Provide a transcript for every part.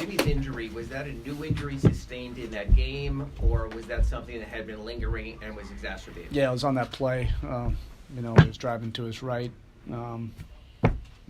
Jimmy's injury, was that a new injury sustained in that game, or was that something that had been lingering and was exacerbated? Yeah, it was on that play. He was driving to his right, and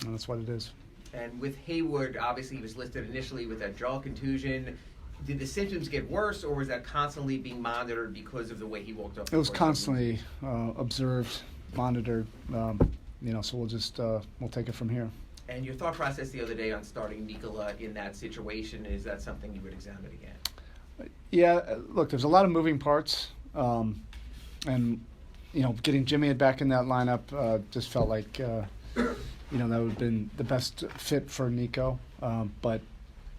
that's what it is. And with Hayward, obviously he was listed initially with that jaw contusion. Did the symptoms get worse, or was that constantly being monitored because of the way he walked up? It was constantly observed, monitored. So we'll take it from here. And your thought process the other day on starting Nikola in that situation, is that something you would examine again? Yeah, look, there's a lot of moving parts, and getting Jimmy back in that lineup just felt like that would have been the best fit for Nico. But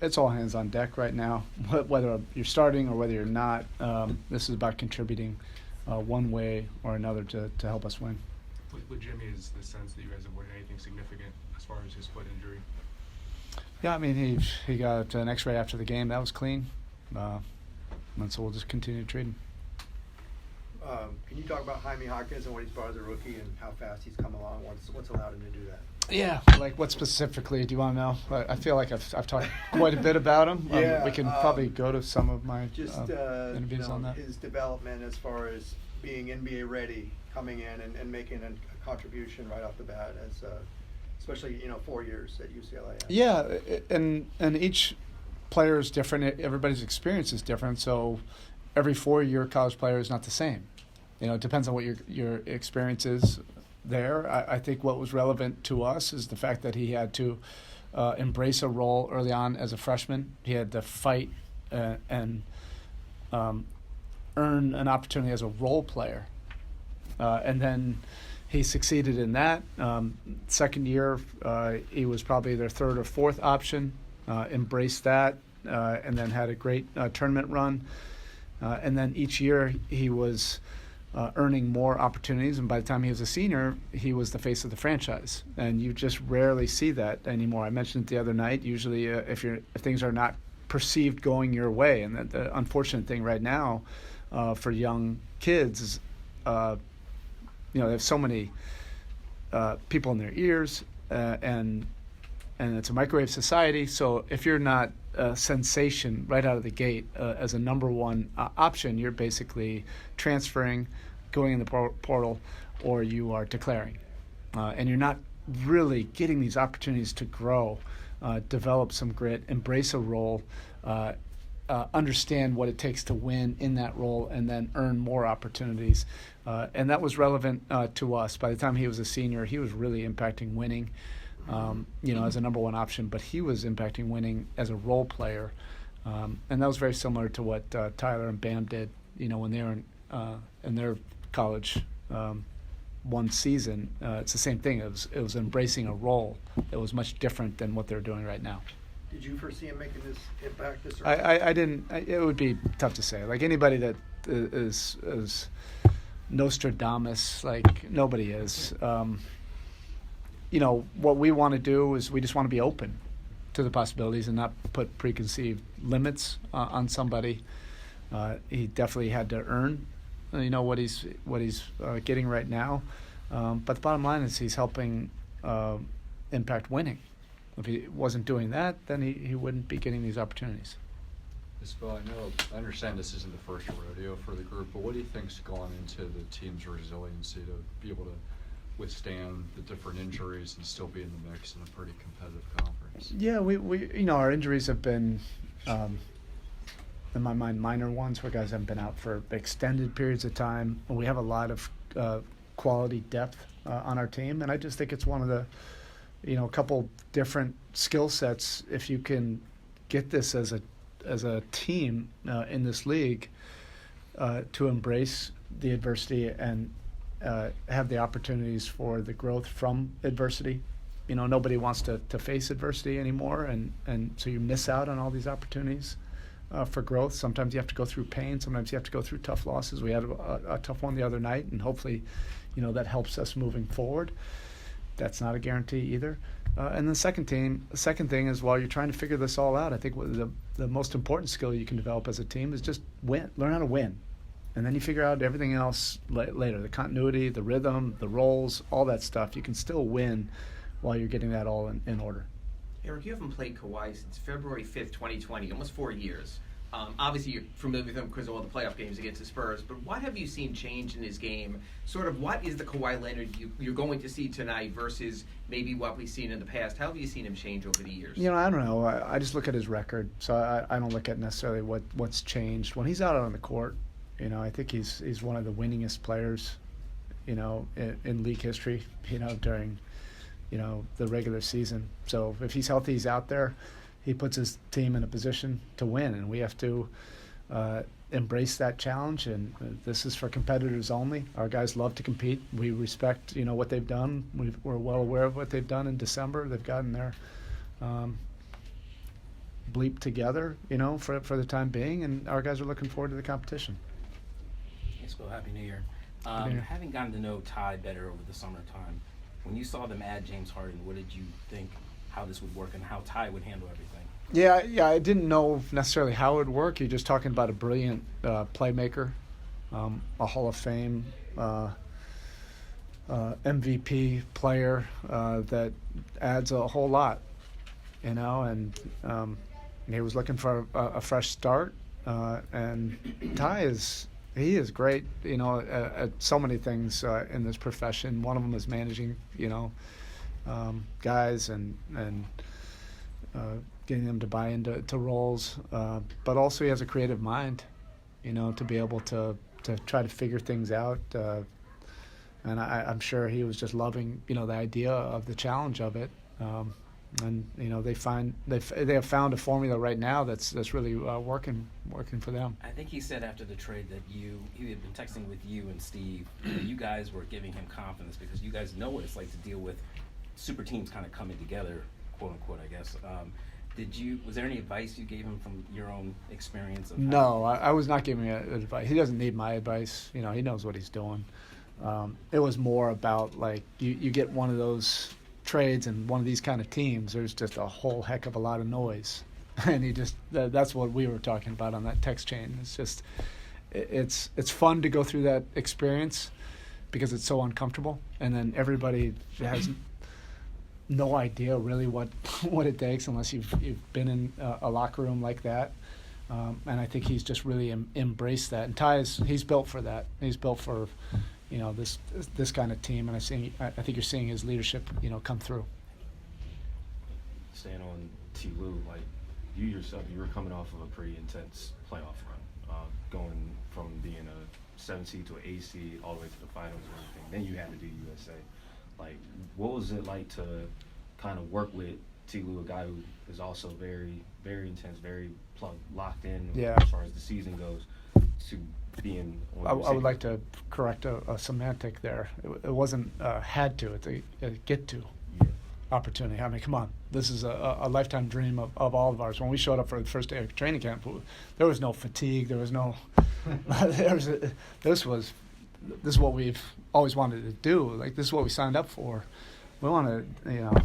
it's all hands on deck right now. Whether you're starting or whether you're not, this is about contributing one way or another to help us win. With Jimmy, is the sense that you guys avoided anything significant as far as his foot injury? Yeah, I mean, he got an X-ray after the game. That was clean. And so we'll just continue to treat him. Can you talk about Jaime Jaquez and what he's brought as a rookie and how fast he's come along? What's allowed him to do that? Yeah, like what specifically do you want to know? I feel like I've talked quite a bit about him. Yeah, we can probably go to some of my interviews on that. His development as far as being NBA ready, coming in and making a contribution right off the bat, as especially 4 years at UCLA. Yeah, and each player is different. Everybody's experience is different. So every 4-year college player is not the same. It depends on what your experience is there. I think what was relevant to us is the fact that he had to embrace a role early on as a freshman. He had to fight and earn an opportunity as a role player. And then he succeeded in that. Second year, he was probably their third or fourth option, embraced that, and then had a great tournament run. And then each year he was earning more opportunities, and by the time he was a senior, he was the face of the franchise. And you just rarely see that anymore. I mentioned it the other night. Usually, if things are not perceived going your way, and the unfortunate thing right now for young kids is, they have so many people in their ears, and it's a microwave society. So if you're not a sensation right out of the gate as a number one option, you're basically transferring, going in the portal, or you are declaring. And you're not really getting these opportunities to grow, develop some grit, embrace a role, understand what it takes to win in that role, and then earn more opportunities. And that was relevant to us. By the time he was a senior, he was really impacting winning, as a number one option, but he was impacting winning as a role player. And that was very similar to what Tyler and Bam did, when they were in their college one season. It's the same thing. It was embracing a role. It was much different than what they're doing right now. Did you foresee him making this impact? I didn't. It would be tough to say. Like anybody that is Nostradamus, like nobody is. What we want to do is we just want to be open to the possibilities and not put preconceived limits on somebody. He definitely had to earn, what he's getting right now. But the bottom line is he's helping impact winning. If he wasn't doing that, then he wouldn't be getting these opportunities. Bill, I understand this isn't the first rodeo for the group, but what do you think's gone into the team's resiliency to be able to withstand the different injuries and still be in the mix in a pretty competitive conference? Yeah, we our injuries have been, in my mind, minor ones where guys haven't been out for extended periods of time. We have a lot of quality depth on our team, and I just think it's one of the, a couple different skill sets. If you can get this as a team in this league to embrace the adversity and have the opportunities for the growth from adversity. Nobody wants to face adversity anymore, and so you miss out on all these opportunities for growth. Sometimes you have to go through pain. Sometimes you have to go through tough losses. We had a tough one the other night, and hopefully, that helps us moving forward. That's not a guarantee either. And the second thing is, while you're trying to figure this all out, I think the most important skill you can develop as a team is just learn how to win. And then you figure out everything else later, the continuity, the rhythm, the roles, all that stuff. You can still win while you're getting that all in order. Erik, you haven't played Kawhi since February 5th, 2020, almost 4 years. Obviously, you're familiar with him because of all the playoff games against the Spurs, but what have you seen change in his game? Sort of what is the Kawhi Leonard you're going to see tonight versus maybe what we've seen in the past? How have you seen him change over the years? I don't know. I just look at his record, so I don't look at necessarily what's changed. When he's out on the court, I think he's one of the winningest players, in league history, during, the regular season. So if he's healthy, he's out there. He puts his team in a position to win, and we have to embrace that challenge. And this is for competitors only. Our guys love to compete. We respect, what they've done. We're well aware of what they've done in December. They've gotten their bleep together, for the time being, and our guys are looking forward to the competition. Yes, well, Happy New Year. Happy New Year. Having gotten to know Ty better over the summertime, when you saw them add James Harden, what did you think how this would work and how Ty would handle everything? Yeah, I didn't know necessarily how it would work. You're just talking about a brilliant playmaker, a Hall of Fame MVP player that adds a whole lot, and he was looking for a fresh start. And Ty is great, at so many things in this profession. One of them is managing, guys and getting them to buy into roles, but also he has a creative mind, to be able to try to figure things out. And I'm sure he was just loving, the idea of the challenge of it. And they have found a formula right now that's really working for them. I think he said after the trade that he had been texting with you and Steve, that you guys were giving him confidence because you guys know what it's like to deal with super teams kind of coming together, quote unquote, I guess. Was there any advice you gave him from your own experience? No, I was not giving advice. He doesn't need my advice. He knows what he's doing. It was more about, like, you get one of those trades and one of these kind of teams, there's just a whole heck of a lot of noise. And that's what we were talking about on that text chain. It's just, it's fun to go through that experience because it's so uncomfortable. And then everybody has no idea really what it takes unless you've been in a locker room like that. And I think he's just really embraced that. And he's built for that. He's built for, this kind of team. And I think you're seeing his leadership, come through. Staying on T. Lue, like you yourself, you were coming off of a pretty intense playoff run, going from being a 7 seed to an 8 seed all the way to the finals and everything. Then you had to do USA. Like, what was it like to kind of work with T. Lue, a guy who is also very, very intense, very locked in as far as the season goes, to being on I would like to correct a semantic there. It wasn't had to, it's a get to opportunity. I mean, come on. This is a lifetime dream of all of ours. When we showed up for the first day of training camp, there was no fatigue. There was no this is what we've always wanted to do. Like, this is what we signed up for. We want to,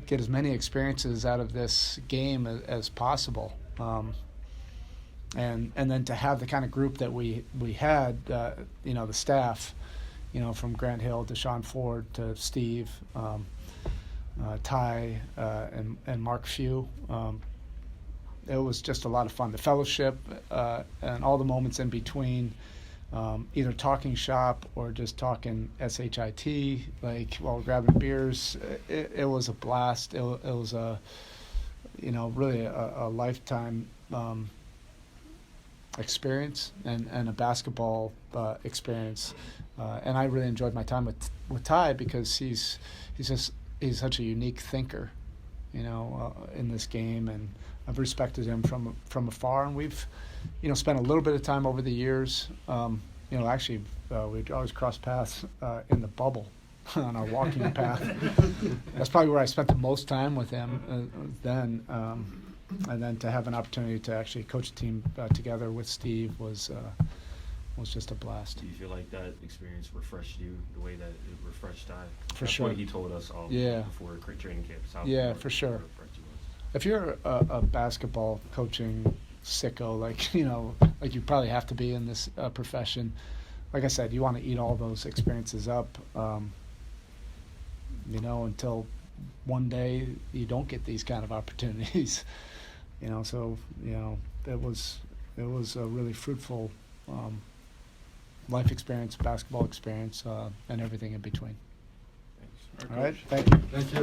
get as many experiences out of this game as possible. And then to have the kind of group that we had, the staff, from Grant Hill to Sean Ford to Steve, Ty, and Mark Few. It was just a lot of fun. The fellowship and all the moments in between, either talking shop or just talking SHIT, like while grabbing beers. It was a blast. It was really a lifetime experience and a basketball experience. And I really enjoyed my time with Ty because he's such a unique thinker, in this game, and I've respected him from afar, and we've, spent a little bit of time over the years. Actually, we'd always cross paths in the bubble on our walking path. That's probably where I spent the most time with him then. And then to have an opportunity to actually coach a team together with Steve was just a blast. Do you feel like that experience refreshed you the way that it refreshed Ty? For That's sure. what he told us all before training camp. Yeah, for sure. If you're a basketball coaching sicko, like you probably have to be in this profession, like I said, you want to eat all those experiences up, until one day you don't get these kind of opportunities. So it was a really fruitful life experience, basketball experience, and everything in between. Thanks. All right, thank you. Thank you.